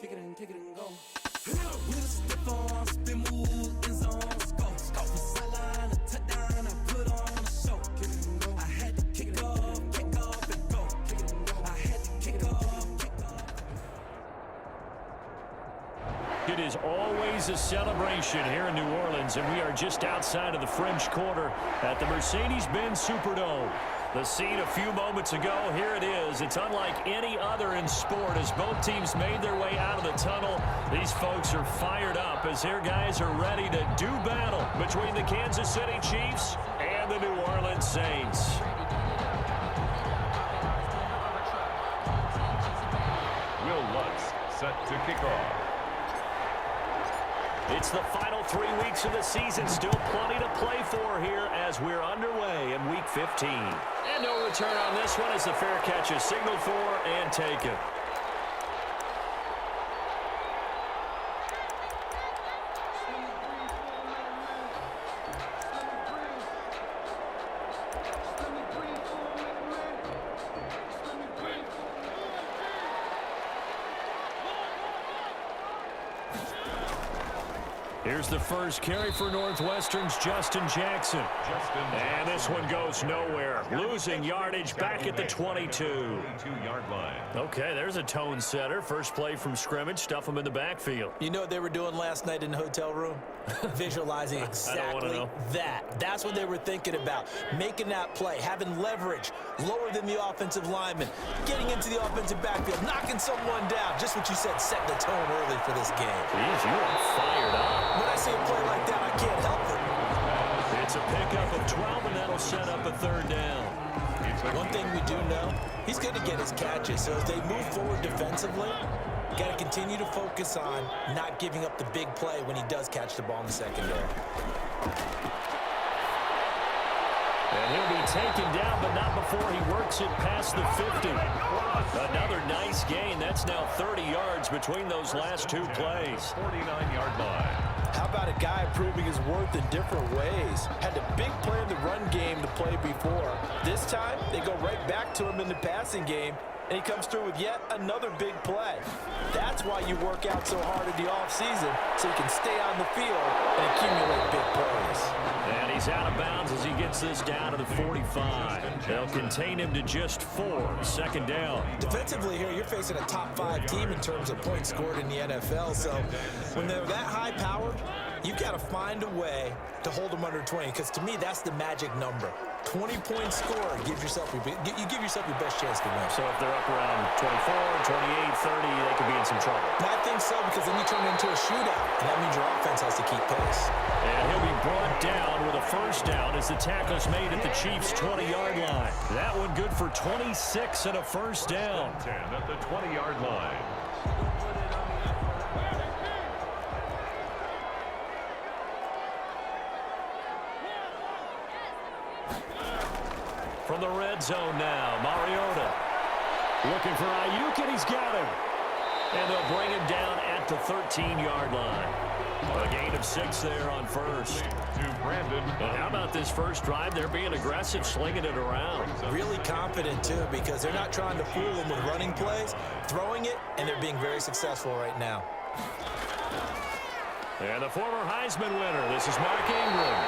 Kick it and go. Wheel stiff on, spin move, in zone, go. From sideline to touchdown, I put on a show. Kick it and go. I had to kick off and go. Kick it and go. I had to kick off. It is always a celebration here in New Orleans, and we are just outside of the French Quarter at the Mercedes-Benz Superdome. The scene a few moments ago, here it is. It's unlike any other in sport as both teams made their way out of the tunnel. These folks are fired up as their guys are ready to do battle between the Kansas City Chiefs and the New Orleans Saints. Will Lutz set to kick off. It's the final 3 weeks of the season. Still plenty to play for here as we're underway in Week 15. And no return on this one as the fair catch is signaled for and taken. Here's the first carry for Northwestern's Justin Jackson. And this one goes nowhere. Losing yardage back at the 22-yard line. Okay, there's a tone setter. First play from scrimmage. Stuff them in the backfield. You know what they were doing last night in the hotel room? Visualizing exactly that. That's what they were thinking about. Making that play, having leverage, lower than the offensive lineman, getting into the offensive backfield, knocking someone down. Just what you said, setting the tone early for this game. Jeez, you are fired up. When I see a play like that, I can't help it. It's a pickup of 12, and that'll set up a third down. One thing we do know, he's going to get his catches. So as they move forward defensively, you got to continue to focus on not giving up the big play when he does catch the ball in the secondary. And he'll be taken down, but not before he works it past the 50. Another nice gain. That's now 30 yards between those last two plays. 49-yard line. How about a guy proving his worth in different ways? Had a big play in the run game to play before. This time, they go right back to him in the passing game, and he comes through with yet another big play. That's why you work out so hard in the offseason, so you can stay on the field and accumulate big plays. And he's out of bounds as he gets this down to the 45. They'll contain him to just 4. Second down. Defensively here, you're facing a top-5 team in terms of points scored in the NFL. So when they're that high-powered, you've got to find a way to hold them under 20. Because to me, that's the magic number. 20-point score gives yourself you give yourself your best chance to win. So if they're up around 24, 28, 30, they could be in some trouble. I think so, because then you turn it into a shootout, and that means your offense has to keep pace. And he'll be brought down with a first down as the tackle's made at the Chiefs' 20-yard line. That one good for 26 and a first down. 10 at the 20-yard line. From the red zone now, Mariota looking for Ayuk, and he's got him. And they'll bring him down at the 13-yard line. A gain of 6 there on first. To Brandon. And how about this first drive? They're being aggressive, slinging it around. Really confident, too, because they're not trying to fool them with running plays, throwing it, and they're being very successful right now. And the former Heisman winner, this is Mark Ingram.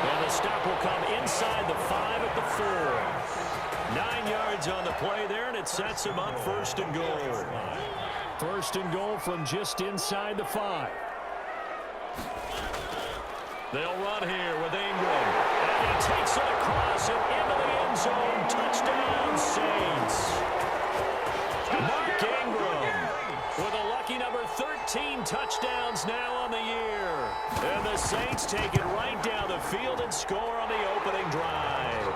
And the stop will come inside the 5 at the 4. 9 yards on the play there, and it sets him up first and goal. First and goal from just inside the 5. They'll run here with Ingram. And he takes it across and into the end zone. Touchdown, Saints. Mark Ingram with a lucky number 13 touchdowns now on the year. And the Saints take it right down the field and score on the opening drive.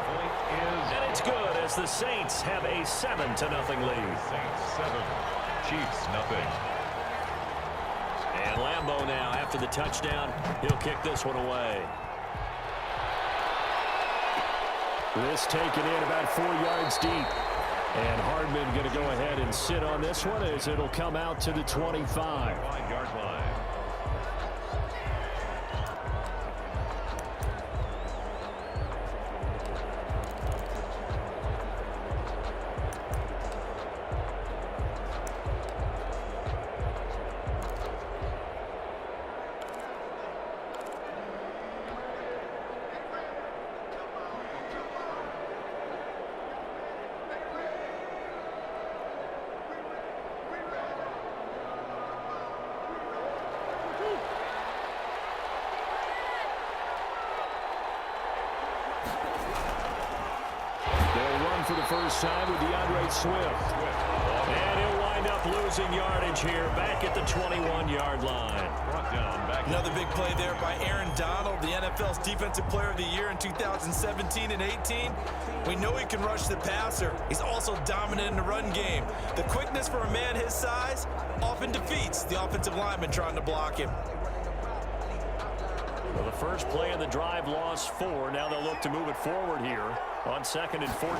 And it's good as the Saints have a 7-0 lead. Saints 7, Chiefs nothing. And Lambeau now, after the touchdown, he'll kick this one away. This taken in about 4 yards deep. And Hardman going to go ahead and sit on this one as it'll come out to the 25. 5-yard line. first time with DeAndre Swift. And he'll wind up losing yardage here back at the 21-yard line. Another big play there by Aaron Donald, the NFL's Defensive Player of the Year in 2017 and 18. We know he can rush the passer. He's also dominant in the run game. The quickness for a man his size often defeats the offensive lineman trying to block him. Well, the first play of the drive lost 4. Now they'll look to move it forward here on 2nd and 14.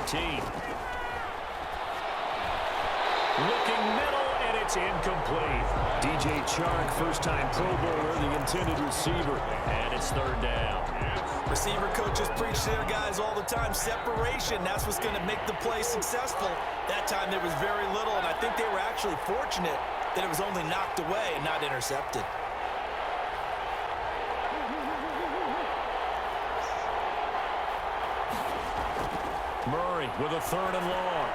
Looking middle, and it's incomplete. DJ Chark, first-time Pro Bowler, the intended receiver, and it's 3rd down. Receiver coaches preach to their guys all the time. Separation, that's what's going to make the play successful. That time there was very little, and I think they were actually fortunate that it was only knocked away and not intercepted. Murray with a 3rd and long.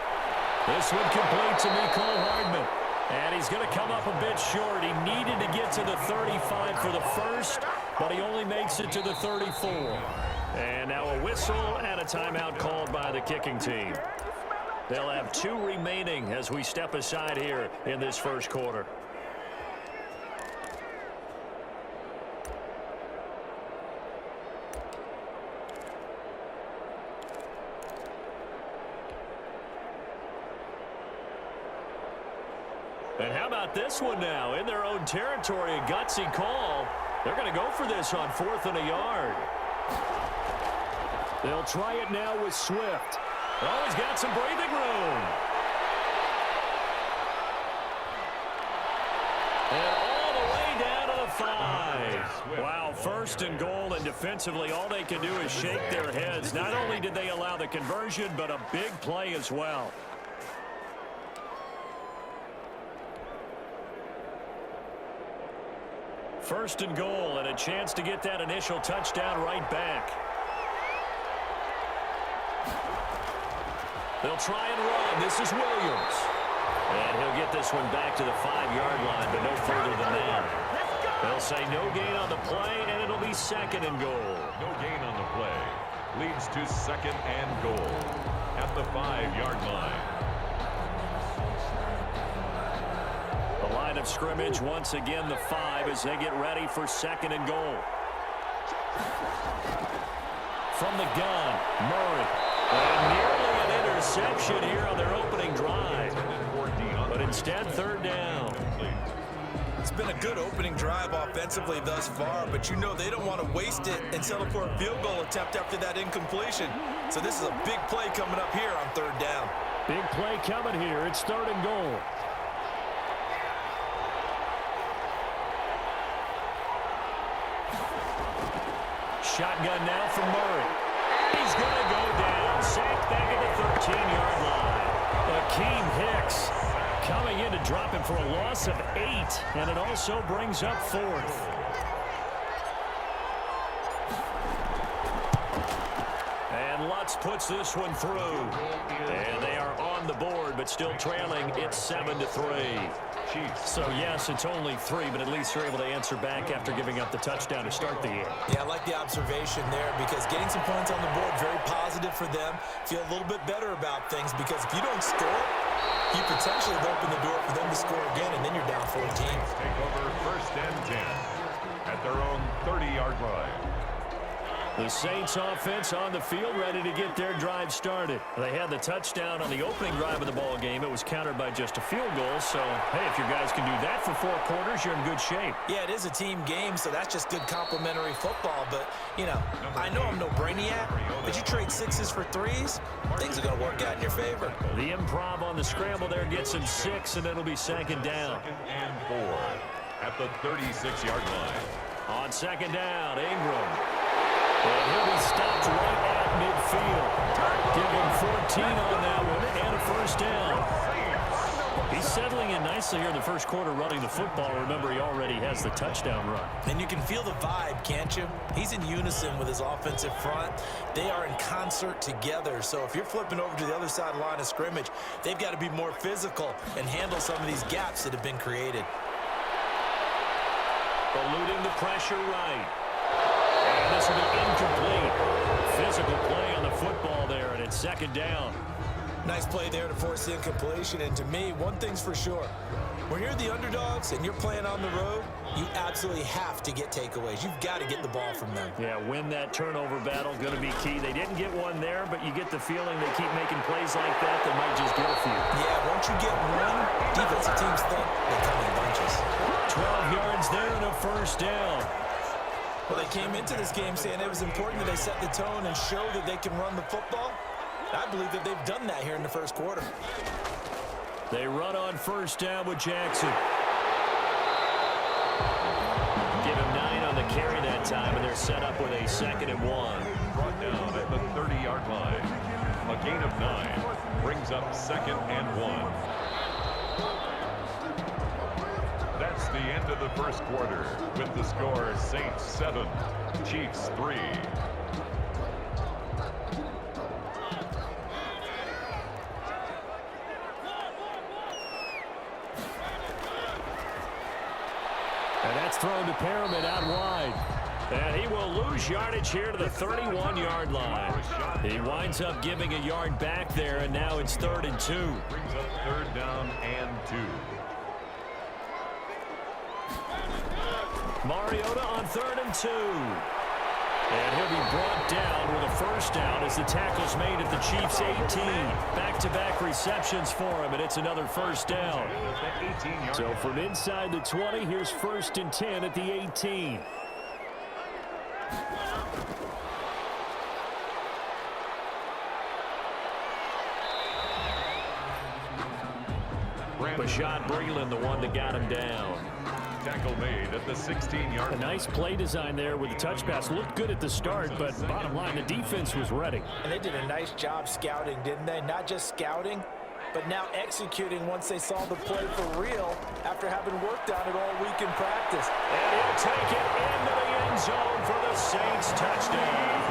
This one complete to Mecole Hardman. And he's going to come up a bit short. He needed to get to the 35 for the first, but he only makes it to the 34. And now a whistle and a timeout called by the kicking team. They'll have 2 remaining as we step aside here in this first quarter. And how about this one now? In their own territory, a gutsy call. They're going to go for this on 4th and a yard. They'll try it now with Swift. Oh, he's got some breathing room. And all the way down to the 5. Wow, 1st and goal, and defensively all they can do is shake their heads. Not only did they allow the conversion, but a big play as well. First and goal, and a chance to get that initial touchdown right back. They'll try and run. This is Williams. And he'll get this one back to the 5-yard line, but no further than that. They'll say no gain on the play, and it'll be 2nd and goal. No gain on the play. Leads to 2nd and goal at the 5-yard line. The line of scrimmage, once again, the 5 as they get ready for 2nd and goal. From the gun, Murray. And nearly an interception here on their opening drive. But instead, 3rd down. It's been a good opening drive offensively thus far, but you know they don't want to waste it and settle for a field goal attempt after that incompletion. So this is a big play coming up here on 3rd down. Big play coming here. It's 3rd and goal. Shotgun now from Murray. He's going to go down. Sacked back at the 13-yard line. Akeem Hicks coming in to drop him for a loss of 8. And it also brings up 4th. And Lutz puts this one through. And they are on the board, but still trailing. It's 7-3. So, yes, it's only 3, but at least they're able to answer back after giving up the touchdown to start the year. Yeah, I like the observation there because getting some points on the board, very positive for them. Feel a little bit better about things because if you don't score, you potentially open the door for them to score again, and then you're down 14. Take over 1st and 10 at their own 30-yard line. The Saints offense on the field ready to get their drive started. They had the touchdown on the opening drive of the ball game. It was countered by just a field goal. So, hey, if your guys can do that for 4 quarters, you're in good shape. Yeah, it is a team game, so that's just good complementary football. But, you know, I know I'm no brainiac, but you trade 6s for 3s, things are going to work out in your favor. The improv on the scramble there gets him 6, and it'll be 2nd down. 2nd and 4 at the 36-yard line. On 2nd down, Ingram. And he'll be stopped right at midfield. Give him 14 on that one and a 1st down. He's settling in nicely here in the first quarter running the football. Remember, he already has the touchdown run. And you can feel the vibe, can't you? He's in unison with his offensive front. They are in concert together. So if you're flipping over to the other side line of scrimmage, they've got to be more physical and handle some of these gaps that have been created. Eluding the pressure right. And this will be incomplete. Physical play on the football there, and it's 2nd down. Nice play there to force the incompletion. And to me, one thing's for sure. When you're the underdogs and you're playing on the road, you absolutely have to get takeaways. You've got to get the ball from them. Yeah, win that turnover battle, going to be key. They didn't get one there, but you get the feeling they keep making plays like that, they might just get a few. Yeah, once you get one, defensive teams think they come in bunches. 12 yards there and a first down. Well, they came into this game saying it was important that they set the tone and show that they can run the football. I believe that they've done that here in the first quarter. They run on first down with Jackson. Give him 9 on the carry that time, and they're set up with a 2nd and 1. Brought down at the 30-yard line. A gain of 9 brings up 2nd and 1. That's the end of the first quarter with the score Saints 7, Chiefs 3. And that's thrown to Perriman out wide. And he will lose yardage here to the 31-yard line. He winds up giving a yard back there, and now it's 3rd and 2. Brings up 3rd down and 2. Mariota on 3rd and 2. And he'll be brought down with a first down as the tackle's made at the Chiefs' 18. Back-to-back receptions for him, and it's another first down. So from inside the 20, here's 1st and 10 at the 18. Bashad Breeland, the one that got him down. Tackle made at the 16-yard line. A nice play design there with the touch pass. Looked good at the start, but bottom line, the defense was ready. And they did a nice job scouting, didn't they? Not just scouting, but now executing once they saw the play for real after having worked on it all week in practice. And he'll take it into the end zone for the Saints touchdown.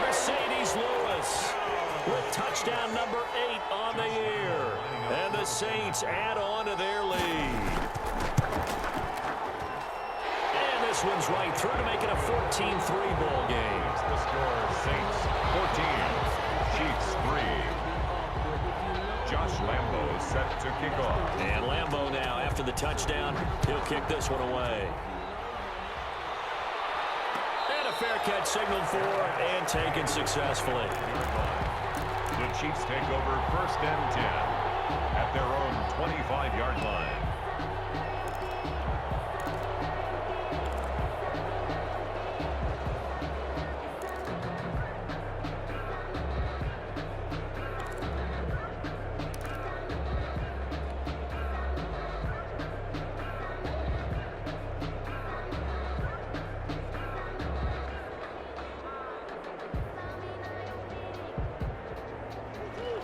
Mercedes Lewis with touchdown number 8 on the year. And the Saints add on to their lead. And this one's right through to make it a 14-3 ball game. The score, Saints 14, Chiefs 3. Josh Lambo set to kick off. And Lambo now, after the touchdown, he'll kick this one away. And a fair catch signaled for and taken successfully. The Chiefs take over 1st and 10 at their own 25-yard line.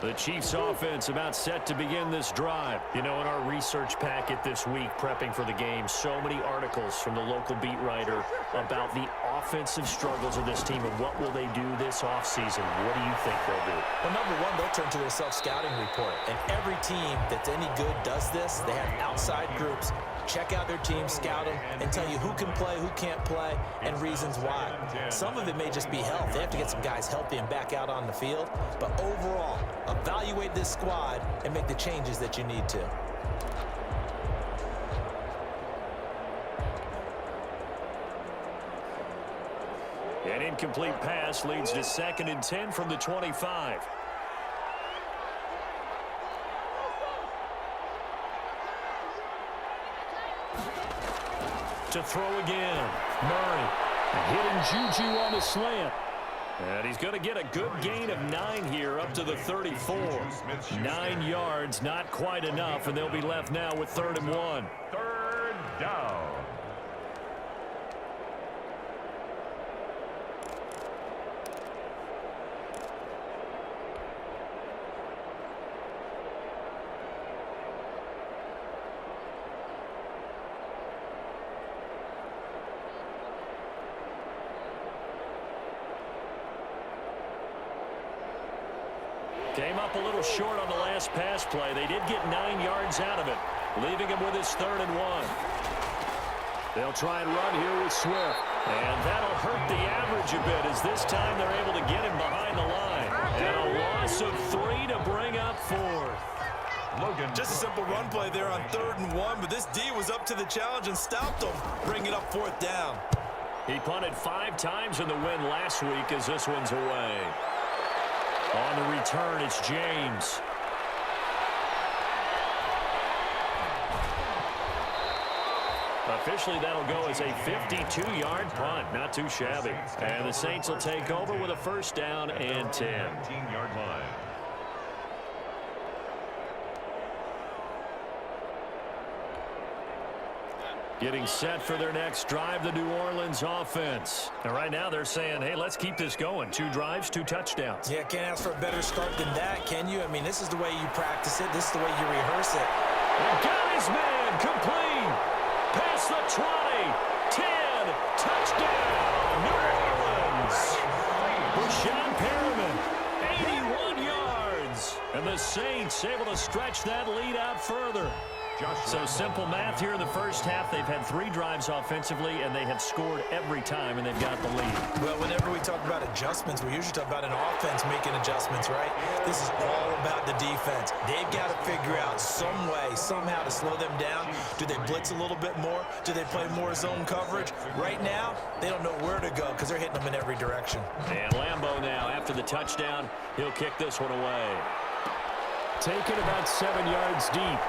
The Chiefs offense about set to begin this drive. You know, in our research packet this week, prepping for the game, so many articles from the local beat writer about the offensive struggles of this team and what will they do this offseason. What do you think they'll do? Well, number one, they'll turn to their self-scouting report. And every team that's any good does this. They have outside groups. Check out their team, scout them, and tell you who can play, who can't play, and reasons why. Some of it may just be health. They have to get some guys healthy and back out on the field. But overall, evaluate this squad and make the changes that you need to. An incomplete pass leads to 2nd and 10 from the 25. To throw again. Murray hitting Juju on the slant. And he's going to get a good gain of 9 here up to the 34. 9 yards, not quite enough, and they'll be left now with 3rd and 1. 3rd down. Came up a little short on the last pass play. They did get 9 yards out of it, leaving him with his 3rd and 1. They'll try and run here with Swift. And that'll hurt the average a bit as this time they're able to get him behind the line. And a loss of 3 to bring up 4th. Just a simple run play there on 3rd and 1, but this D was up to the challenge and stopped them, bringing up 4th down. He punted 5 times in the win last week as this one's away. On the return, it's James. Officially, that'll go as a 52-yard punt. Not too shabby. And the Saints will take over with a 1st down and 10. 19-yard line. Getting set for their next drive, the New Orleans offense. And right now they're saying, hey, let's keep this going. 2 drives, 2 touchdowns. Yeah, can't ask for a better start than that, can you? I mean, this is the way you practice it. This is the way you rehearse it. And got his man complete. Past the 20, 10, touchdown, New Orleans. Rashawn Perriman, 81 yards. And the Saints able to stretch that lead out further. So simple math here in the first half. They've had 3 drives offensively, and they have scored every time, and they've got the lead. Well, whenever we talk about adjustments, we usually talk about an offense making adjustments, right? This is all about the defense. They've got to figure out some way, somehow to slow them down. Do they blitz a little bit more? Do they play more zone coverage? Right now, they don't know where to go because they're hitting them in every direction. And Lambeau now, after the touchdown, he'll kick this one away. Taken about 7 yards deep.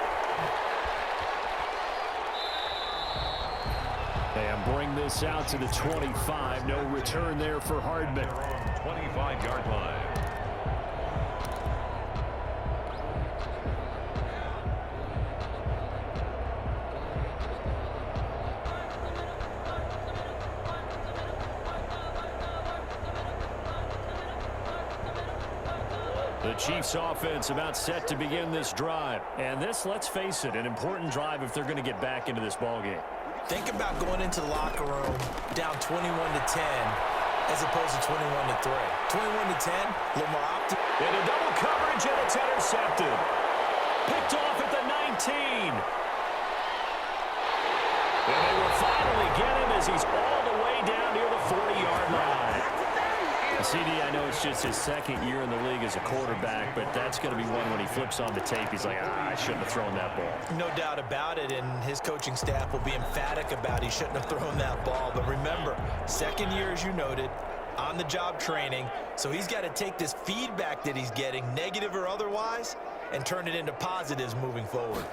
And bring this out to the 25. No return there for Hardman. 25-yard line. The Chiefs offense about set to begin this drive. And this, let's face it, an important drive if they're going to get back into this ballgame. Think about going into the locker room down 21 to 10 as opposed to 21 to 3. 21 to 10, a little more optimistic. Into double coverage, and it's intercepted. Picked off at the 19. And they will finally get him as he's all the way down near the 40-yard line. CD, I know it's just his 2nd year in the league as a quarterback, but that's going to be one when he flips on the tape. He's like, I shouldn't have thrown that ball. No doubt about it, and his coaching staff will be emphatic about he shouldn't have thrown that ball. But remember, 2nd year, as you noted, on-the-job training, so he's got to take this feedback that he's getting, negative or otherwise, and turn it into positives moving forward.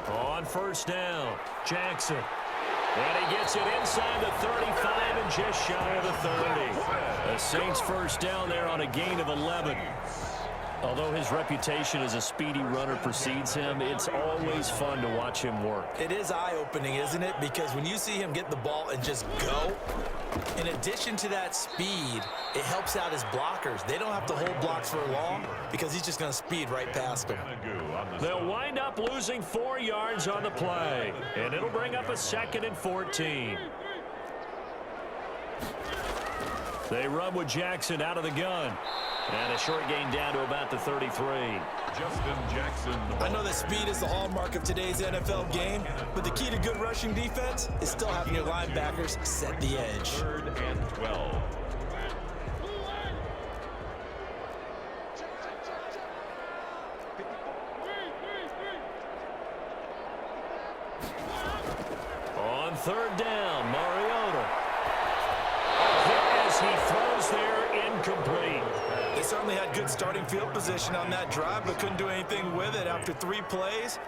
On 1st down, Jackson. And he gets it inside the 35 and just shy of the 30. The Saints 1st down there on a gain of 11. Although his reputation as a speedy runner precedes him, it's always fun to watch him work. It is eye-opening, isn't it? Because when you see him get the ball and just go, in addition to that speed, it helps out his blockers. They don't have to hold blocks for long because he's just going to speed right past them. They'll wind up losing 4 yards on the play, and it'll bring up a 2nd and 14. They run with Jackson out of the gun. And a short gain down to about the 33. Justin Jackson. I know that speed is the hallmark of today's NFL game, but the key to good rushing defense is still having your linebackers set the edge. 3rd and 12. On 3rd down, Mariota. A hit as he throws there, incomplete. They certainly had good starting field position on that drive, but couldn't do anything with it after 3 plays.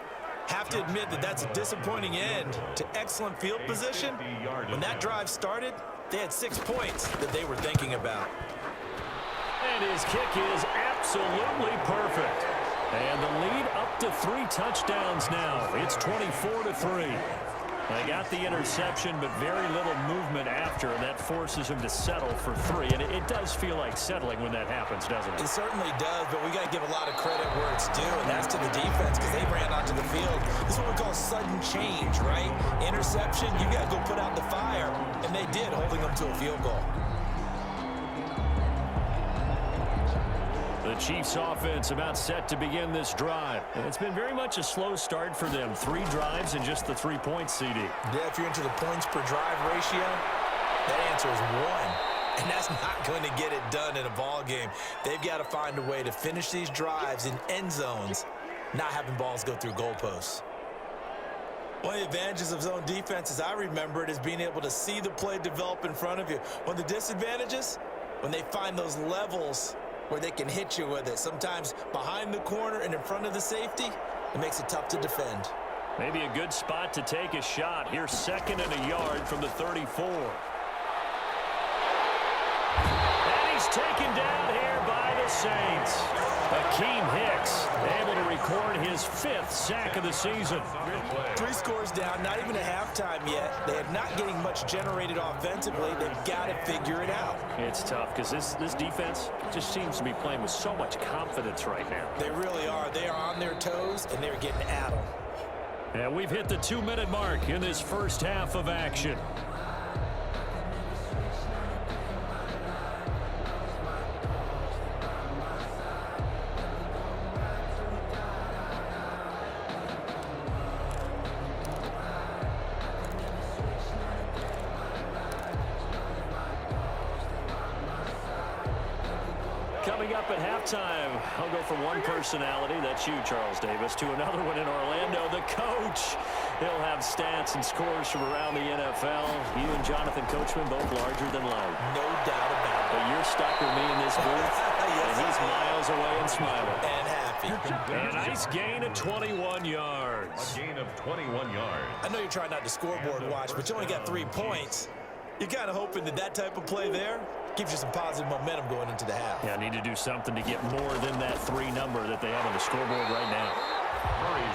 Have to admit that that's a disappointing end to excellent field position. When that drive started, they had 6 points that they were thinking about. And his kick is absolutely perfect. And the lead up to 3 touchdowns now. It's 24-3. They got the interception, but very little movement after, and that forces him to settle for 3. And it does feel like settling when that happens, doesn't it? It certainly does, but we got to give a lot of credit where it's due, and that's to the defense because they ran onto the field. This is what we call sudden change, right? Interception, you got to go put out the fire, and they did, holding them to a field goal. The Chiefs offense about set to begin this drive. And it's been very much a slow start for them. 3 drives and just the 3 points, CD. Yeah, if you're into the points per drive ratio, That answer is one, and that's not going to get it done in a ball game. They've got to find a way to finish these drives in end zones, not having balls go through goalposts. One of the advantages of zone defense, as I remember it, is being able to see the play develop in front of you. One of the disadvantages, when they find those levels where they can hit you with it, sometimes behind the corner and in front of the safety, it makes it tough to defend. Maybe a good spot to take a shot. Here's 2nd and a yard from the 34. And he's taken down here by the Saints. Akeem Hicks able to record his 5th sack of the season. 3 scores down, not even a halftime yet. They are not getting much generated offensively. They've got to figure it out. It's tough because this defense just seems to be playing with so much confidence right now. They really are. They are on their toes, and they're getting at them. And we've hit the 2-minute mark in this first half of action. Coming up at halftime, I'll go from one personality, that's you, Charles Davis, to another one in Orlando, the coach. He'll have stats and scores from around the NFL. You and Jonathan Coachman both larger than life. No doubt about it. But you're stuck with me in this booth, Yes, and he's miles away and smiling. And happy. And a nice gain of 21 yards. A gain of 21 yards. I know you're trying not to scoreboard watch, but you only got 3 points. You're kind of hoping that type of play there gives you some positive momentum going into the half. Yeah, I need to do something to get more than that 3 number that they have on the scoreboard right now.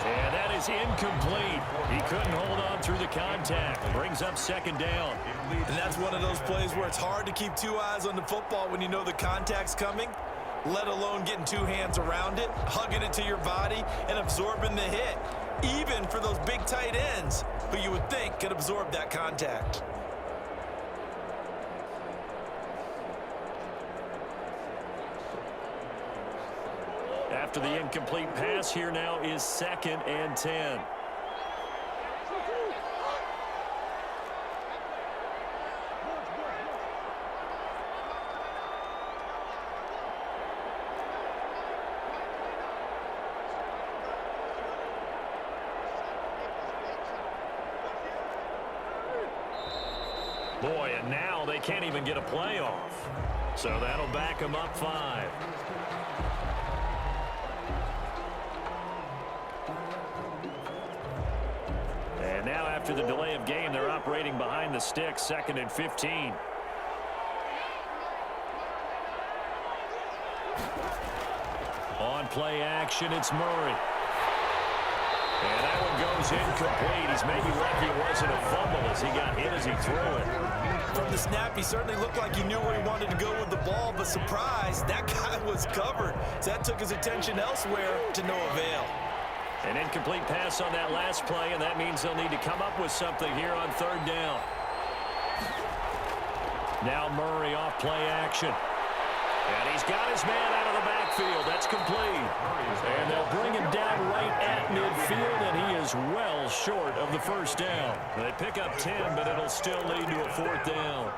And that is incomplete. He couldn't hold on through the contact. Brings up 2nd down. And that's one of those plays where it's hard to keep 2 eyes on the football when you know the contact's coming, let alone getting 2 hands around it, hugging it to your body, and absorbing the hit. Even for those big tight ends who you would think could absorb that contact. After the incomplete pass, here now is 2nd and 10. Boy, and now they can't even get a play off. So that'll back them up 5. And now after the delay of game, they're operating behind the sticks, 2nd and 15. On play action, it's Murray. And that one goes incomplete. He's maybe lucky it wasn't a fumble as he got hit as he threw it. From the snap, he certainly looked like he knew where he wanted to go with the ball, but surprise, that guy was covered. So that took his attention elsewhere to no avail. An incomplete pass on that last play, and that means they'll need to come up with something here on 3rd down. Now Murray off play action. And he's got his man out of the backfield. That's complete. And they'll bring him down right at midfield, and he is well short of the 1st down. They pick up 10, but it'll still lead to a 4th down.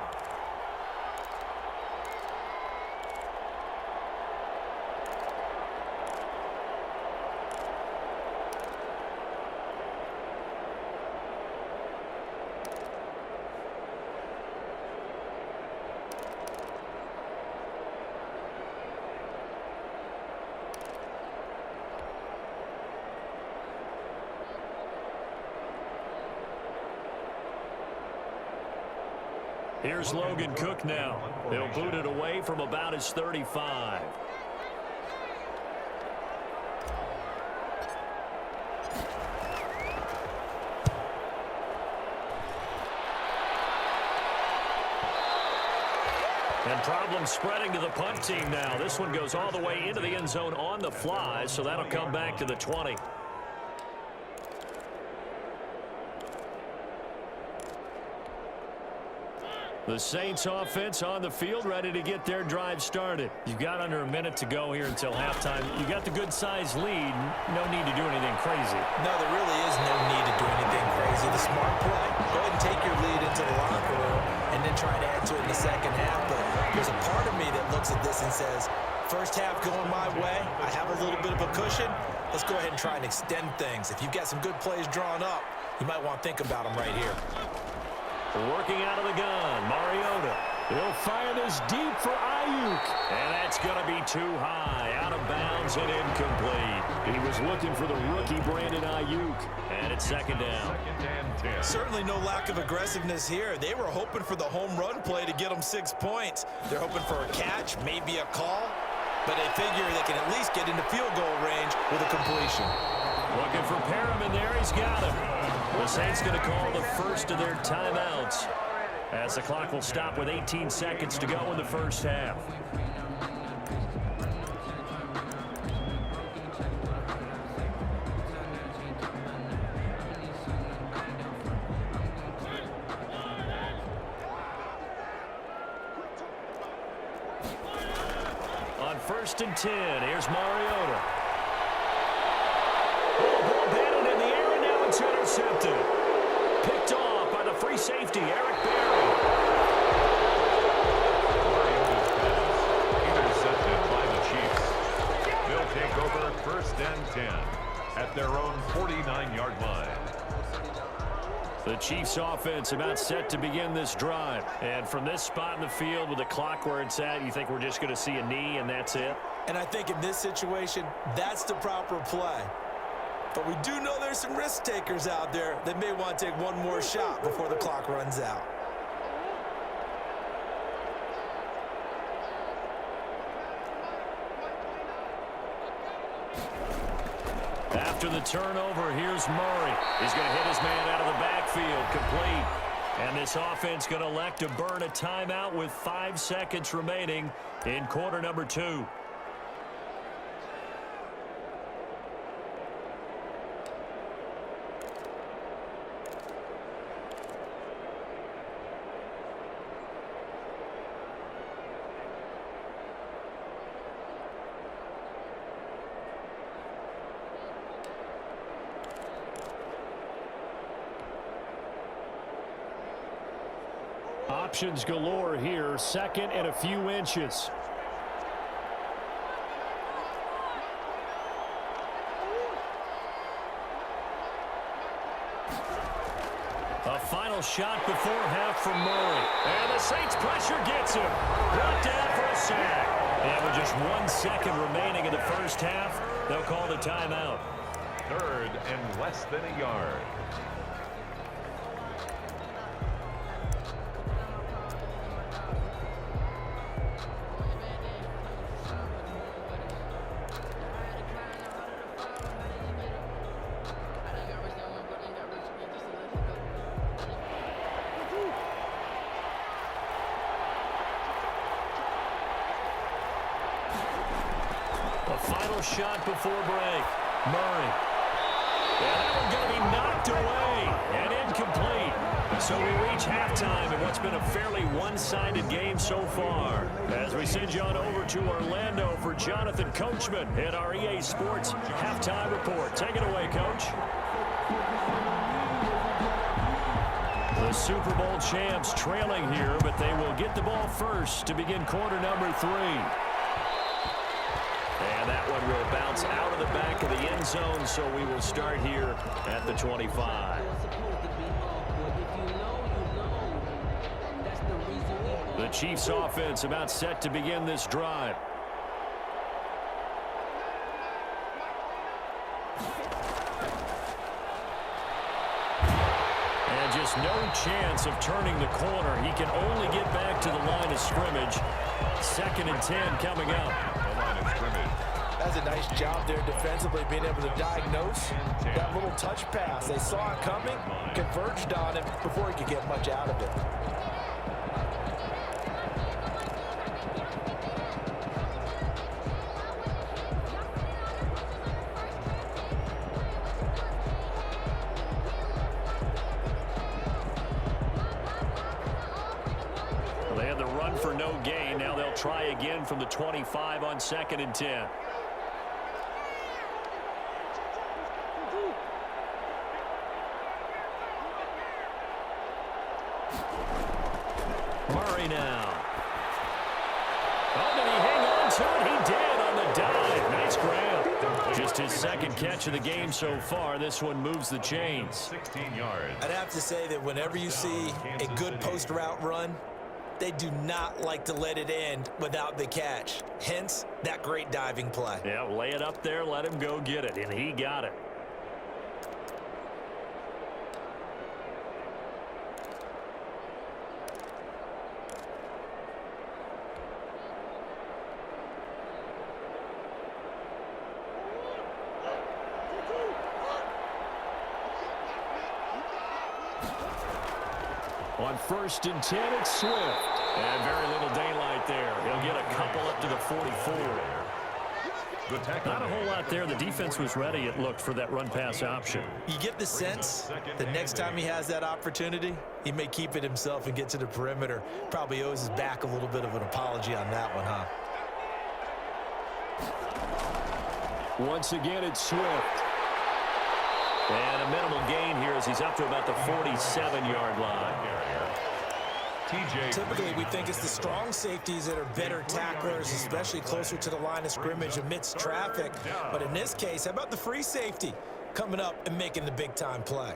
Here's Logan Cook now. He'll boot it away from about his 35. And problem spreading to the punt team now. This one goes all the way into the end zone on the fly, so that'll come back to the 20. The Saints offense on the field, ready to get their drive started. You've got under a minute to go here until halftime. You got the good-sized lead. No need to do anything crazy. No, there really is no need to do anything crazy. crazy. The smart play, go ahead and take your lead into the locker room and then try to add to it in the second half. But there's a part of me that looks at this and says, first half going my way, I have a little bit of a cushion. Let's go ahead and try and extend things. If you've got some good plays drawn up, you might want to think about them right here. Working out of the gun, Mariota. He'll fire this deep for Ayuk. And that's going to be too high, out of bounds and incomplete. He was looking for the rookie Brandon Ayuk. And it's second down. Second and 10. Certainly no lack of aggressiveness here. They were hoping for the home run play to get them 6 points. They're hoping for a catch, maybe a call. But they figure they can at least get into field goal range with a completion. Looking for Perriman there. He's got him. The Saints going to call the first of their timeouts, as the clock will stop with 18 seconds to go in the first half. On 1st and 10, here's Mariota. Oh, ball batted in the air, and now it's intercepted. Picked off by the free safety, Eric Berry. Mariota's pass intercepted by the Chiefs. They'll take over 1st and 10 at their own 49-yard line. The Chiefs offense about set to begin this drive. And from this spot in the field with the clock where it's at, you think we're just going to see a knee and that's it? And I think in this situation, that's the proper play. But we do know there's some risk takers out there that may want to take one more shot before the clock runs out. After the turnover, here's Murray. He's going to hit his man out of the backfield, complete. And this offense going to elect to burn a timeout with 5 seconds remaining in quarter number 2. Options galore here, 2nd and a few inches. A final shot before half from Murray. And the Saints pressure gets him. Brought down for a sack. And with just 1 second remaining in the first half, they'll call the timeout. 3rd and less than a yard. Final shot before break. Murray. And that one's going to be knocked away and incomplete. So we reach halftime in what's been a fairly one-sided game so far. As we send you on over to Orlando for Jonathan Coachman in our EA Sports Halftime Report. Take it away, Coach. The Super Bowl champs trailing here, but they will get the ball first to begin quarter number 3. And that one will bounce out of the back of the end zone, so we will start here at the 25. The Chiefs offense about set to begin this drive. And just no chance of turning the corner. He can only get back to the line of scrimmage. 2nd and 10 coming up. That's a nice job there defensively, being able to diagnose that little touch pass. They saw it coming, converged on him before he could get much out of it. Well, they had the run for no gain. Now they'll try again from the 25 on 2nd and 10. Murray now. Oh, did he hang on to it? He did on the dive. Nice grab. Just his second catch of the game so far. This one moves the chains. 16 yards. I'd have to say that whenever you see a good post route run, they do not like to let it end without the catch. Hence, that great diving play. Yeah, lay it up there, let him go get it, and he got it. On 1st and 10, it's Swift. And very little daylight there. He'll get a couple up to the 44. Not a whole lot there. The defense was ready, it looked, for that run-pass option. You get the sense the next time he has that opportunity, he may keep it himself and get to the perimeter. Probably owes his back a little bit of an apology on that one, huh? Once again, it's Swift. And a minimal gain here as he's up to about the 47-yard line. Typically, we think it's the strong safeties that are better tacklers, especially closer to the line of scrimmage amidst traffic. But in this case, how about the free safety coming up and making the big-time play?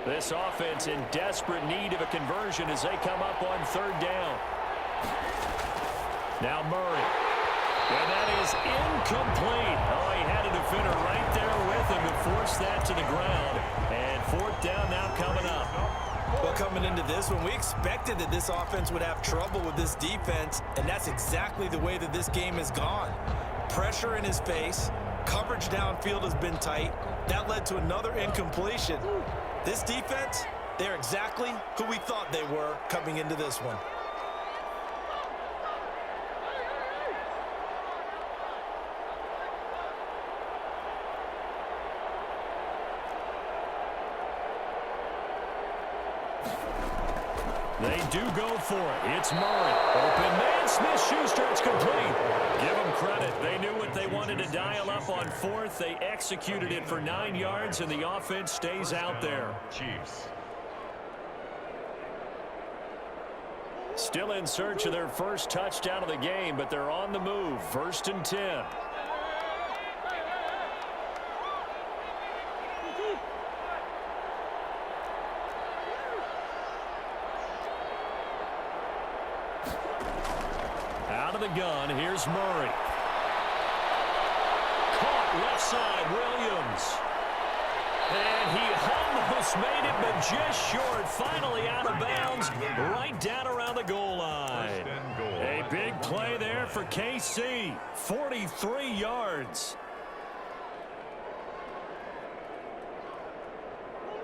This offense in desperate need of a conversion as they come up on 3rd down. Now Murray. And that is incomplete. Oh, he had a defender right there with him to force that to the ground. And 4th down now coming up. Well, coming into this one, we expected that this offense would have trouble with this defense, and that's exactly the way that this game has gone. Pressure in his face. Coverage downfield has been tight. That led to another incompletion. This defense, they're exactly who we thought they were coming into this one. They do go for it. It's Murray. Open man. Smith-Schuster, it's complete. Give them credit. They knew what they wanted to dial up on 4th. They executed it for 9 yards, and the offense stays out there. Chiefs. Still in search of their first touchdown of the game, but they're on the move. 1st and 10. Out of the gun, here's Murray. Caught left side, Williams. And he almost made it, but just short. Finally out of bounds, right down around the goal line. A big play there for KC. 43 yards.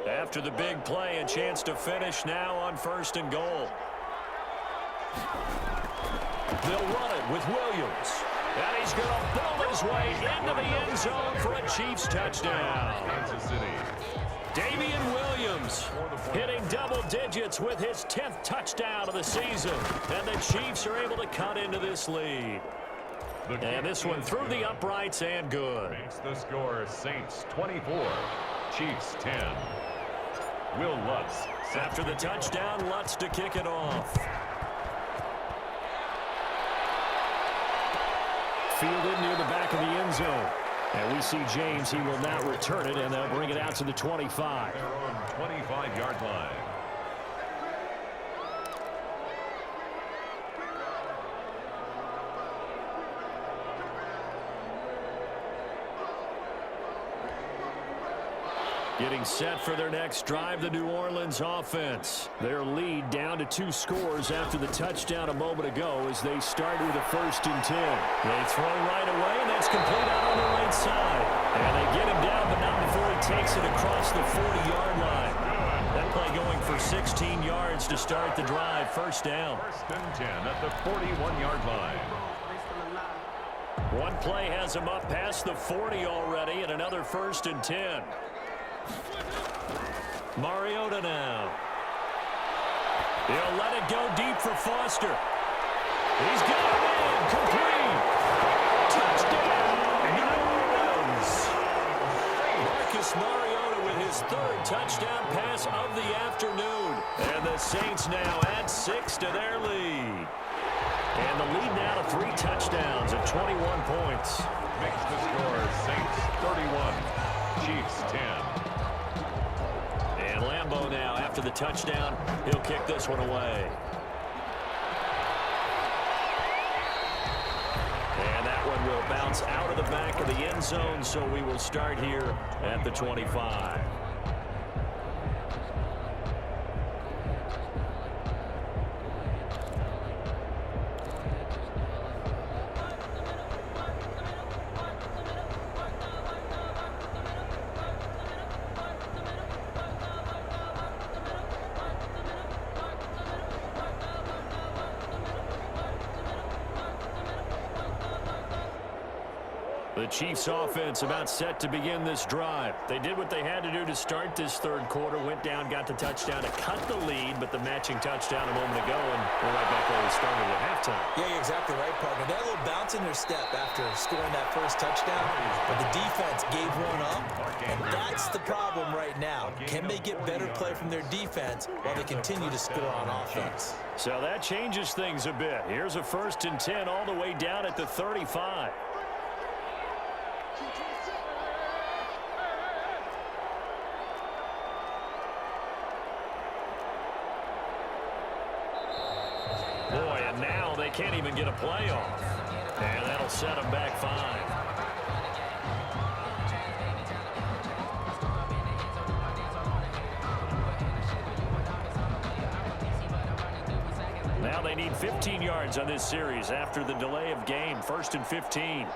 After the big play, a chance to finish now on 1st and goal. They'll run it with Williams. And he's going to ball his way into the end zone for a Chiefs touchdown. Kansas City. Damian Williams hitting double digits with his 10th touchdown of the season. And the Chiefs are able to cut into this lead. And this one through the uprights and good. Makes the score Saints 24, Chiefs 10. Will Lutz. After the touchdown, Lutz to kick it off. Fielded near the back of the end zone. And we see James. He will now return it, and they'll bring it out to the 25. Their own 25-yard line. Getting set for their next drive, the New Orleans offense. Their lead down to 2 scores after the touchdown a moment ago as they start with a 1st and 10. They throw right away, and that's complete out on the right side. And they get him down, but not before he takes it across the 40-yard line. That play going for 16 yards to start the drive. 1st down. 1st and 10 at the 41-yard line. One play has him up past the 40 already, and another 1st and 10. Mariota now. He'll let it go deep for Foster. He's got it in. Complete. Touchdown. New Orleans. Marcus Morris afternoon. And the Saints now add 6 to their lead. And the lead now to 3 touchdowns at 21 points. Makes the score Saints 31, Chiefs 10. And Lambeau now, after the touchdown, he'll kick this one away. And that one will bounce out of the back of the end zone, so we will start here at the 25. The Chiefs offense about set to begin this drive. They did what they had to do to start this third quarter, went down, got the touchdown to cut the lead, but the matching touchdown a moment ago, and we're right back where we started at halftime. Yeah, you're exactly right, partner. They had a little bounce in their step after scoring that first touchdown, but the defense gave one up, and that's the problem right now. Can they get better play from their defense while they continue to score on offense? So that changes things a bit. Here's a 1st and 10 all the way down at the 35. Boy, and now they can't even get a play off. And that'll set them back 5. Now they need 15 yards on this series after the delay of game. 1st and 15.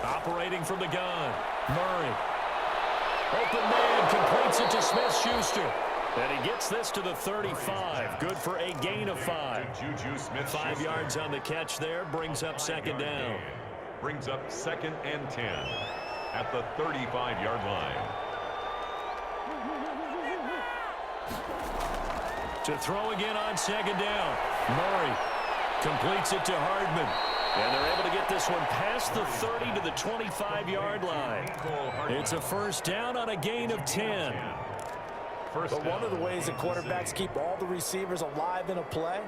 Operating from the gun. Murray. Open man, completes it to Smith-Schuster. And he gets this to the 35. Good for a gain of 5. 5 yards on the catch there. Brings up 2nd down. Brings up 2nd and 10 at the 35-yard line. To throw again on 2nd down. Murray completes it to Hardman. And they're able to get this one past the 30 to the 25-yard line. It's a 1st down on a gain of 10. But one of the ways that quarterbacks keep all the receivers alive in a play,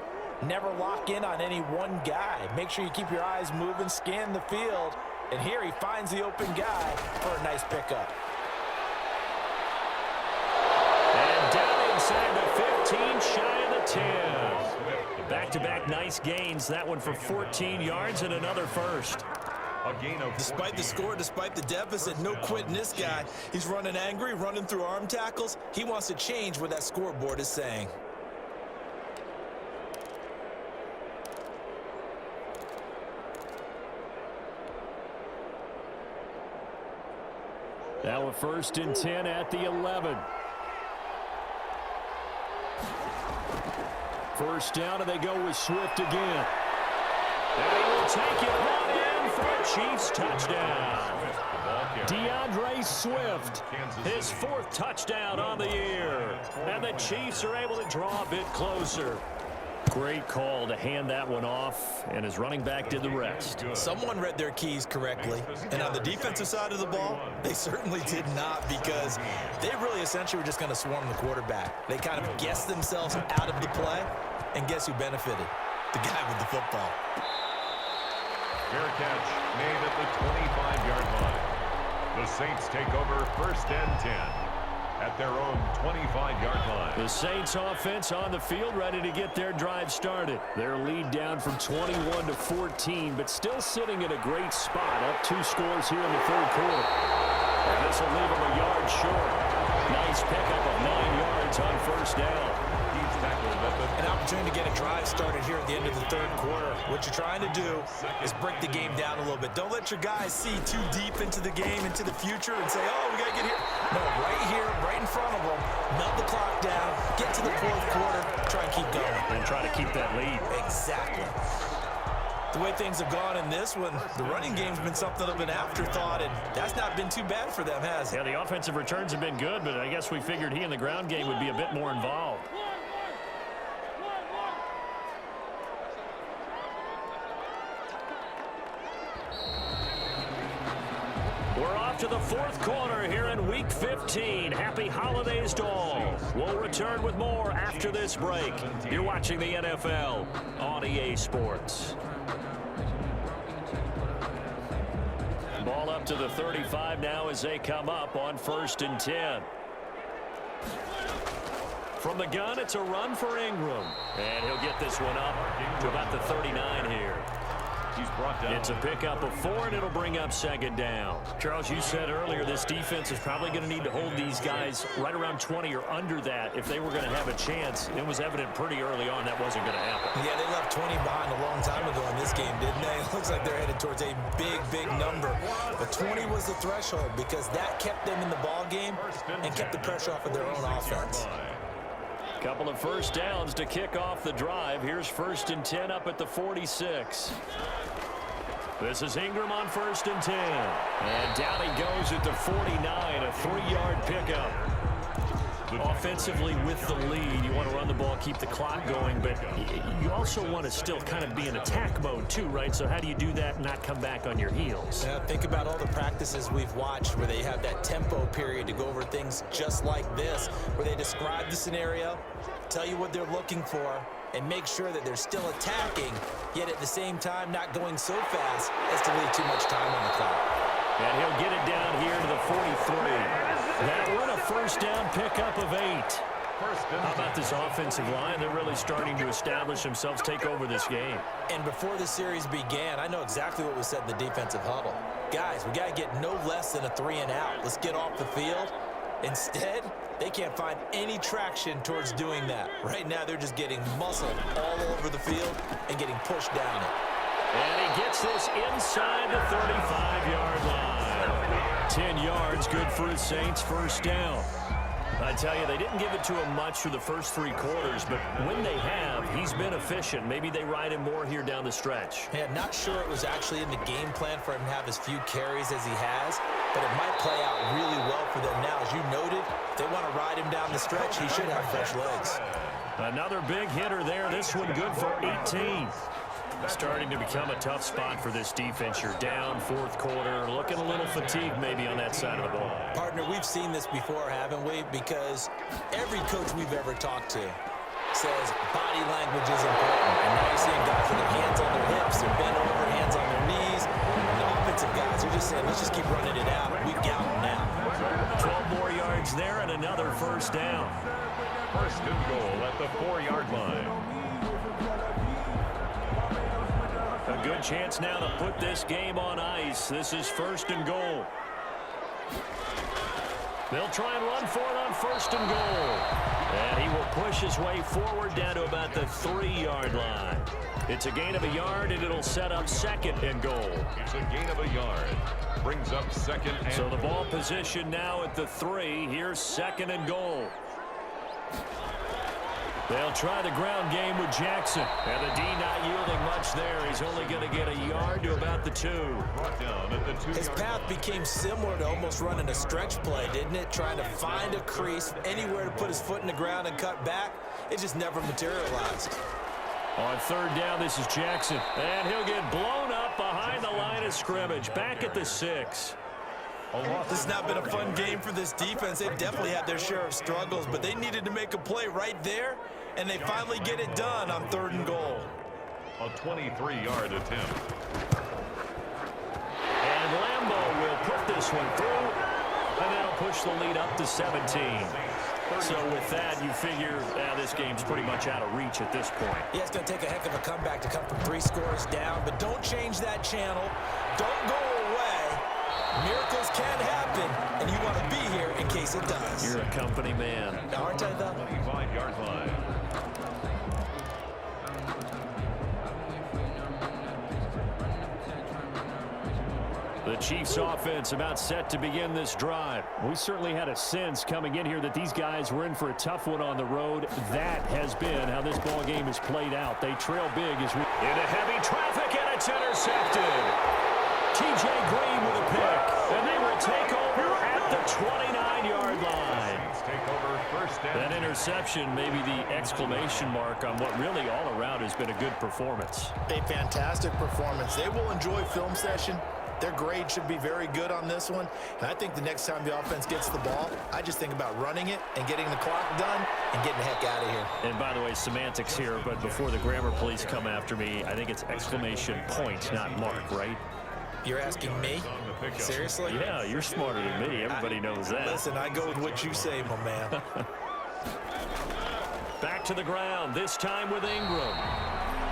never lock in on any one guy. Make sure you keep your eyes moving, scan the field. And here he finds the open guy for a nice pickup. And down inside the 15, shy of the 10. Back-to-back nice gains. That one for 14 yards and another 1st. Despite the score, despite the deficit, no quitting this guy. He's running angry, running through arm tackles. He wants to change what that scoreboard is saying. Now a 1st and 10 at the 11. 1st down, and they go with Swift again. And he will take it on in for a Chiefs touchdown. DeAndre Swift, his 4th touchdown on the year. And the Chiefs are able to draw a bit closer. Great call to hand that one off, and his running back did the rest. Someone read their keys correctly, and on the defensive side of the ball, they certainly did not, because they really essentially were just going to swarm the quarterback. They kind of guessed themselves out of the play, and guess who benefited? The guy with the football. Fair catch made at the 25-yard line. The Saints take over 1st and 10 at their own 25-yard line. The Saints offense on the field, ready to get their drive started. Their lead down from 21 to 14, but still sitting in a great spot, up 2 scores here in the 3rd quarter. And this will leave them a yard short. Nice pickup of 9 yards on 1st down. An opportunity to get a drive started here at the end of the 3rd quarter. What you're trying to do is break the game down a little bit. Don't let your guys see too deep into the game, into the future, and say, oh, we got to get here. No, right here, right in front of them, melt the clock down, get to the 4th quarter, try and keep going. And try to keep that lead. Exactly. The way things have gone in this one, the running game's been something of an afterthought, and that's not been too bad for them, has it? Yeah, the offensive returns have been good, but I guess we figured he in the ground game would be a bit more involved. We're off to the fourth quarter here in Week 15. Happy holidays to all. We'll return with more after this break. You're watching the NFL on EA Sports. Ball up to the 35 now as they come up on 1st and 10. From the gun, it's a run for Ingram. And he'll get this one up to about the 39 here. He's brought down. It's a pickup of 4, and it'll bring up 2nd down. Charles, you said earlier this defense is probably going to need to hold these guys right around 20 or under that if they were going to have a chance. It was evident pretty early on that wasn't going to happen. Yeah, they left 20 behind a long time ago in this game, didn't they? It looks like they're headed towards a big, big number. But 20 was the threshold because that kept them in the ball game and kept the pressure off of their own offense. Couple of first downs to kick off the drive. Here's 1st and 10 up at the 46. This is Ingram on 1st and 10. And down he goes at the 49, a 3-yard pickup. Offensively with the lead, you want to run the ball, keep the clock going, but you also want to still kind of be in attack mode too, right? So how do you do that and not come back on your heels? Yeah, think about all the practices we've watched where they have that tempo period to go over things just like this, where they describe the scenario, tell you what they're looking for, and make sure that they're still attacking, yet at the same time not going so fast as to leave too much time on the clock. And he'll get it down here to the 43. That one a first down pickup of 8. How about this offensive line? They're really starting to establish themselves, take over this game. And before the series began, I know exactly what was said in the defensive huddle. Guys, we got to get no less than a 3 and out. Let's get off the field. Instead, they can't find any traction towards doing that. Right now, they're just getting muscled all over the field and getting pushed down it. And he gets this inside the 35-yard line. 10 yards, good for the Saints, first down. I tell you, they didn't give it to him much through the first 3 quarters, but when they have, he's been efficient. Maybe they ride him more here down the stretch. Yeah, not sure it was actually in the game plan for him to have as few carries as he has, but it might play out really well for them now. As you noted, if they want to ride him down the stretch, he should have fresh legs. Another big hitter there. This one good for 18. Starting to become a tough spot for this defense. You're down, 4th quarter, looking a little fatigued maybe on that side of the ball. Partner, we've seen this before, haven't we? Because every coach we've ever talked to says body language is important. And now you're seeing guys with their hands on their hips, they're bent over, hands on their knees. And the offensive guys are just saying, let's just keep running it out. We got them now. 12 more yards there and another first down. 1st and goal at the 4-yard line. A good chance now to put this game on ice. This is 1st and goal. They'll try and run for it on 1st and goal. And he will push his way forward down to about the 3-yard line. It's a gain of a yard, and it'll set up 2nd and goal. It's a gain of a yard. Brings up 2nd and so the ball position now at the 3. Here's 2nd and goal. They'll try the ground game with Jackson. And the D not yielding much there. He's only going to get a yard to about the 2. brought down at the 2-yard His path became similar to almost running a stretch play, didn't it? Trying to find a crease, anywhere to put his foot in the ground and cut back. It just never materialized. On 3rd down, this is Jackson. And he'll get blown up behind the line of scrimmage. Back at the 6. This has not been a fun game for this defense. They've definitely had their share of struggles, but they needed to make a play right there, and they finally get it done on 3rd and goal. A 23-yard attempt. And Lambeau will put this one through, and that'll push the lead up to 17. So with that, you figure this game's pretty much out of reach at this point. Yeah, it's going to take a heck of a comeback to come from 3 scores down, but don't change that channel. Don't go away. Miracles can happen, and you want to be here in case it does. You're a company man. Now, aren't I, though? 25-yard line. The Chiefs offense about set to begin this drive. We certainly had a sense coming in here that these guys were in for a tough one on the road. That has been how this ball game has played out. They trail big as we into heavy traffic, and it's intercepted. T.J. Green with a pick, and they will take over at the 29-yard line. Take over 1st down. That interception may be the exclamation mark on what really all around has been a good performance. A fantastic performance. They will enjoy film session. Their grade should be very good on this one. And I think the next time the offense gets the ball, I just think about running it and getting the clock done and getting the heck out of here. And by the way, semantics here, but before the grammar police come after me, I think it's exclamation point, not mark, right? You're asking me? Seriously? Yeah, you're smarter than me. Everybody knows that. Listen, I go with what you say, my man. Back to the ground, this time with Ingram.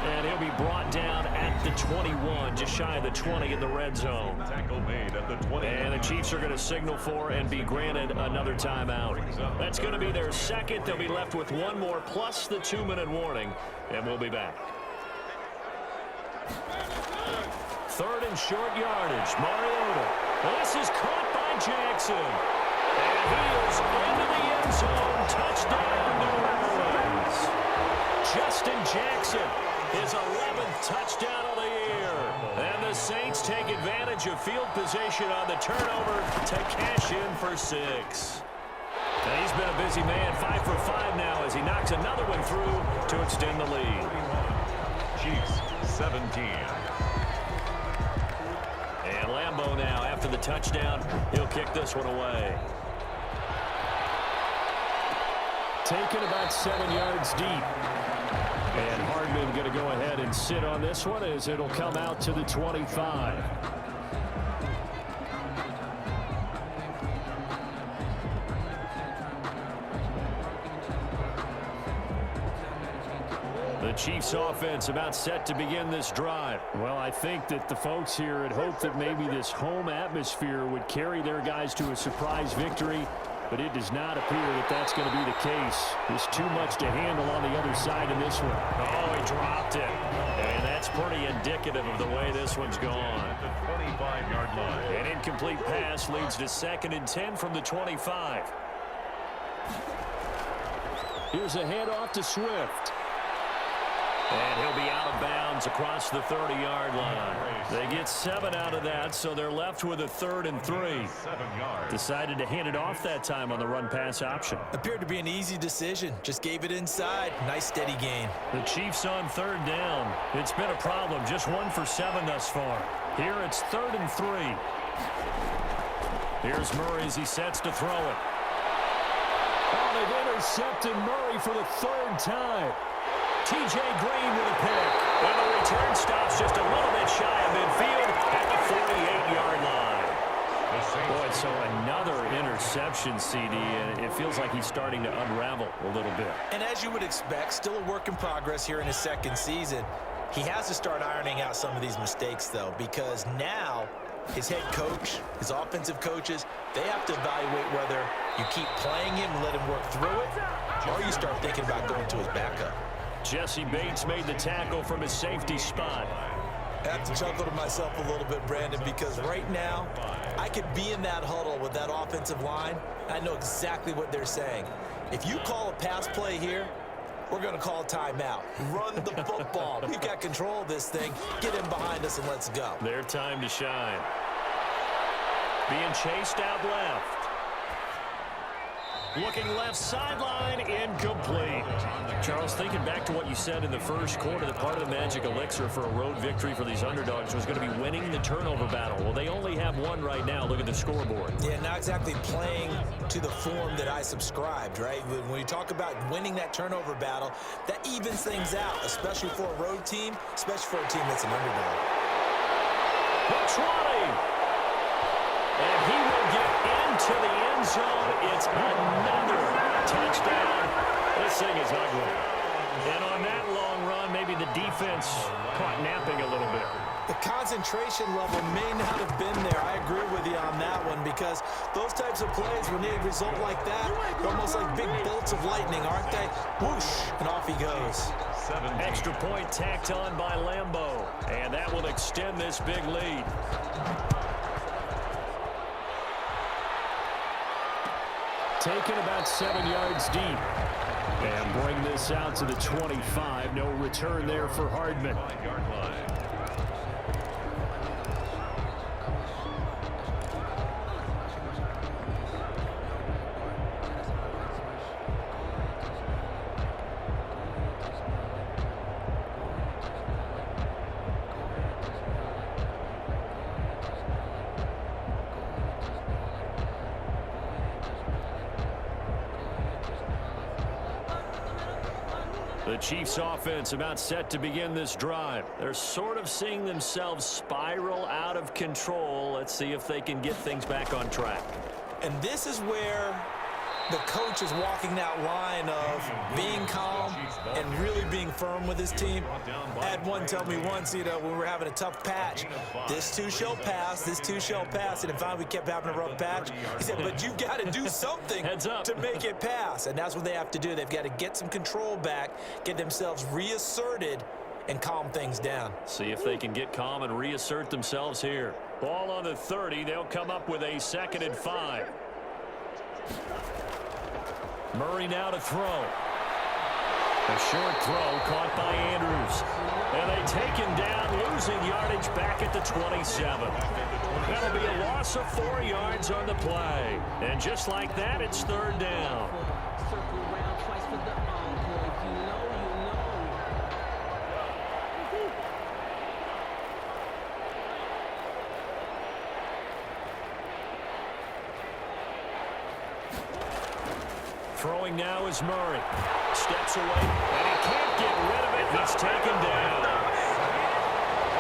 And he'll be brought down at the 21, just shy of the 20 in the red zone. Tackle made at the 20. And the Chiefs are going to signal for and be granted another timeout. That's going to be their second. They'll be left with one more plus the 2-minute warning, and we'll be back. Third and short yardage, Mariota. This is caught by Jackson. And he is into the end zone. Touchdown, New Orleans. Justin Jackson, his 11th touchdown of the year. And the Saints take advantage of field position on the turnover to cash in for 6. And he's been a busy man, 5 for 5 now as he knocks another one through to extend the lead. Chiefs 17. And Lambeau now, after the touchdown, he'll kick this one away. Taken about 7 yards deep. And Hardman going to go ahead and sit on this one as it'll come out to the 25. The Chiefs offense about set to begin this drive. Well, I think that the folks here had hoped that maybe this home atmosphere would carry their guys to a surprise victory, but it does not appear that that's going to be the case. There's too much to handle on the other side in this one. Oh, he dropped it. And that's pretty indicative of the way this one's gone. The 25-yard line. An incomplete pass leads to 2nd and 10 from the 25. Here's a handoff to Swift. And he'll be out of bounds across the 30-yard line. They get 7 out of that, so they're left with a 3rd and 3. 7 yards. Decided to hand it off that time on the run-pass option. Appeared to be an easy decision. Just gave it inside. Nice steady gain. The Chiefs on 3rd down. It's been a problem. Just 1 for 7 thus far. Here it's 3rd and 3. Here's Murray as he sets to throw it. Oh, they've intercepted Murray for the 3rd time. T.J. Green with a pick. And the return stops just a little bit shy of midfield at the 48-yard line. Boy, so another interception, CD, and it feels like he's starting to unravel a little bit. And as you would expect, still a work in progress here in his 2nd season. He has to start ironing out some of these mistakes, though, because now his head coach, his offensive coaches, they have to evaluate whether you keep playing him and let him work through it, or you start thinking about going to his backup. Jesse Bates made the tackle from his safety spot. I have to chuckle to myself a little bit, Brandon, because right now I could be in that huddle with that offensive line. I know exactly what they're saying. If you call a pass play here, we're going to call a timeout. Run the football. We've got control of this thing. Get him behind us and let's go. Their time to shine. Being chased out left. Looking left sideline, incomplete. Charles, thinking back to what you said in the first quarter, that part of the magic elixir for a road victory for these underdogs was going to be winning the turnover battle. Well, they only have one right now. Look at the scoreboard. Yeah, not exactly playing to the form that I subscribed, right? When you talk about winning that turnover battle, that evens things out, especially for a road team, especially for a team that's an underdog. The 20. And he will get into the end zone. It's another touchdown. This thing is ugly. And on that long run, maybe the defense caught napping a little bit. The concentration level may not have been there. I agree with you on that one, because those types of plays, when they result like that, they're almost like big bolts of lightning, aren't they? Whoosh, and off he goes. 17. Extra point tacked on by Lambeau. And that will extend this big lead. Taken about 7 yards deep. And bring this out to the 25. No return there for Hardman. 5-yard line. The Chiefs offense about set to begin this drive. They're sort of seeing themselves spiral out of control. Let's see if they can get things back on track. And this is where the coach is walking that line of being calm and really being firm with his team. I had one tell me once, when we were having a tough patch, this too shall pass, this too shall pass. And finally we kept having a rough patch. He said, but you've got to do something to make it pass. And that's what they have to do. They've got to get some control back, get themselves reasserted, and calm things down. See if they can get calm and reassert themselves here. Ball on the 30. They'll come up with a 2nd and 5. Murray now to throw. A short throw caught by Andrews. And they take him down, losing yardage back at the 27. That'll be a loss of 4 yards on the play. And just like that, it's 3rd down. Throwing now is Murray. Steps away, and he can't get rid of it. It's taken down.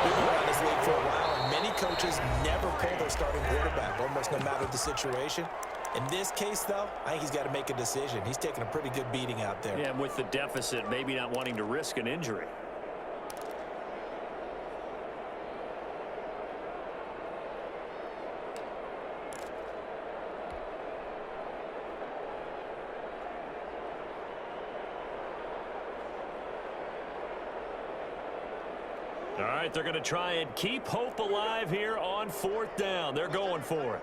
We've been around this league for a while, and many coaches never pull their starting quarterback, almost no matter the situation. In this case, though, I think he's got to make a decision. He's taking a pretty good beating out there. Yeah, and with the deficit, maybe not wanting to risk an injury. All right, they're going to try and keep hope alive here on 4th down. They're going for it.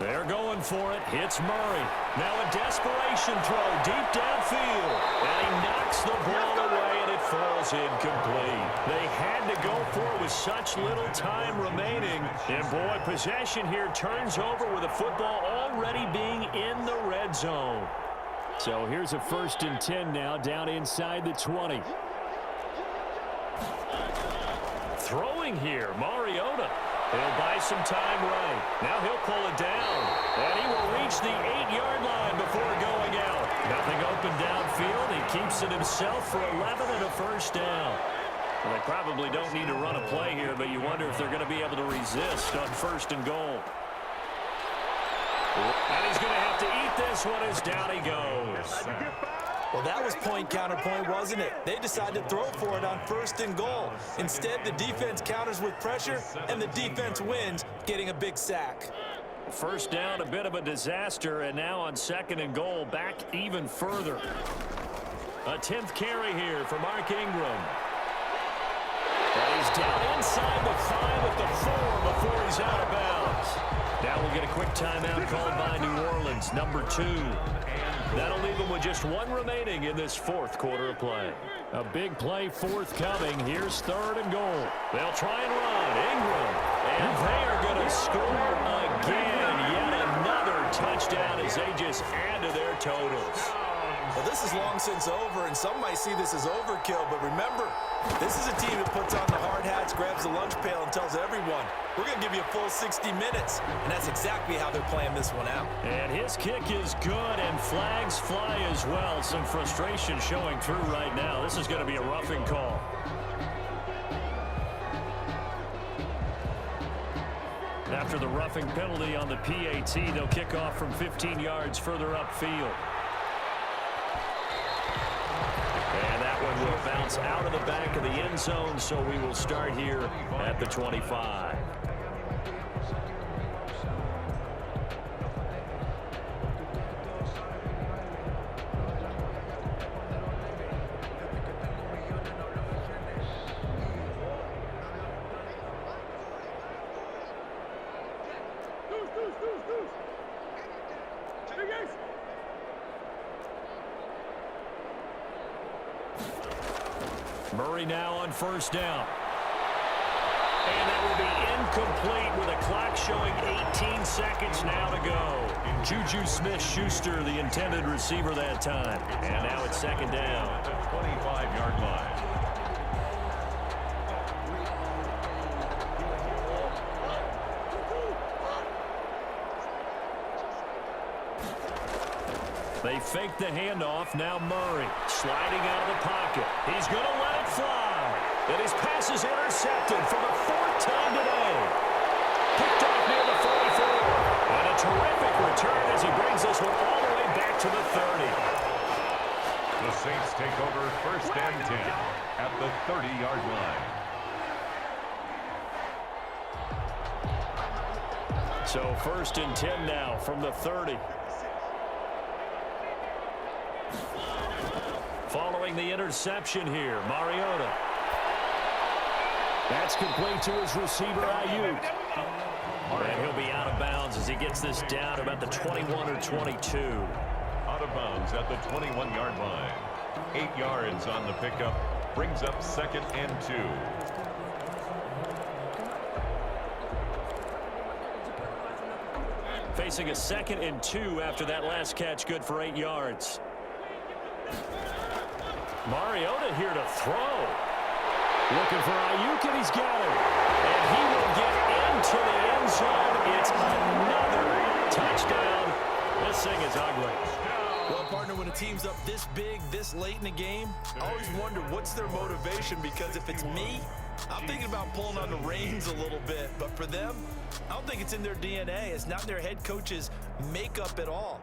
They're going for it. Hits Murray. Now a desperation throw deep downfield. And he knocks the ball away, and it falls incomplete. They had to go for it with such little time remaining. And, boy, possession here turns over with the football already being in the red zone. So here's a 1st and 10 now down inside the 20. Throwing here, Mariota. He'll buy some time right. Now he'll pull it down. And he will reach the 8-yard line before going out. Nothing open downfield. He keeps it himself for 11 and a 1st down. Well, they probably don't need to run a play here, but you wonder if they're going to be able to resist on 1st and goal. And he's going to have to eat this one as down he goes. Well, that was point counterpoint, wasn't it? They decided to throw for it on 1st and goal. Instead, the defense counters with pressure, and the defense wins, getting a big sack. 1st down, a bit of a disaster, and now on 2nd and goal, back even further. A 10th carry here for Mark Ingram. And he's down inside the 5 at the 4 before he's out of bounds. Now we'll get a quick timeout called by New Orleans, number 2. That'll leave them with just 1 remaining in this 4th quarter of play. A big play forthcoming. Here's 3rd and goal. They'll try and run. Ingram. And they are going to score again. Yet another touchdown as they just add to their totals. Well, this is long since over, and some might see this as overkill, but remember, this is a team that puts on the hard hats, grabs the lunch pail, and tells everyone, we're going to give you a full 60 minutes, and that's exactly how they're playing this one out. And his kick is good, and flags fly as well. Some frustration showing through right now. This is going to be a roughing call. After the roughing penalty on the PAT, they'll kick off from 15 yards further upfield. And that one will bounce out of the back of the end zone, so we will start here at the 25. Murray now on 1st down. And that will be incomplete with a clock showing 18 seconds now to go. Juju Smith-Schuster, the intended receiver that time. And now it's 2nd down. At the 25-yard line. They fake the handoff. Now Murray sliding out of the pocket. He's going to let it fly. And his pass is intercepted for the fourth time today. Picked off near the 44. And a terrific return as he brings this one all the way back to the 30. The Saints take over first and 10 at the 30-yard line. So first and 10 now from the 30. Following the interception here, Mariota. That's complete to his receiver, Ayuk. And he'll be out of bounds as he gets this down about the 21 or 22. Out of bounds at the 21-yard line. 8 yards on the pickup. Brings up second and 2. Facing a second and 2 after that last catch, good for 8 yards. Mariota here to throw. Looking for Ayuk, and he's got him. And he will get into the end zone. It's another touchdown. This thing is ugly. Well, partner, when a team's up this big, this late in the game, I always wonder what's their motivation, because if it's me, I'm thinking about pulling on the reins a little bit. But for them, I don't think it's in their DNA. It's not their head coach's makeup at all.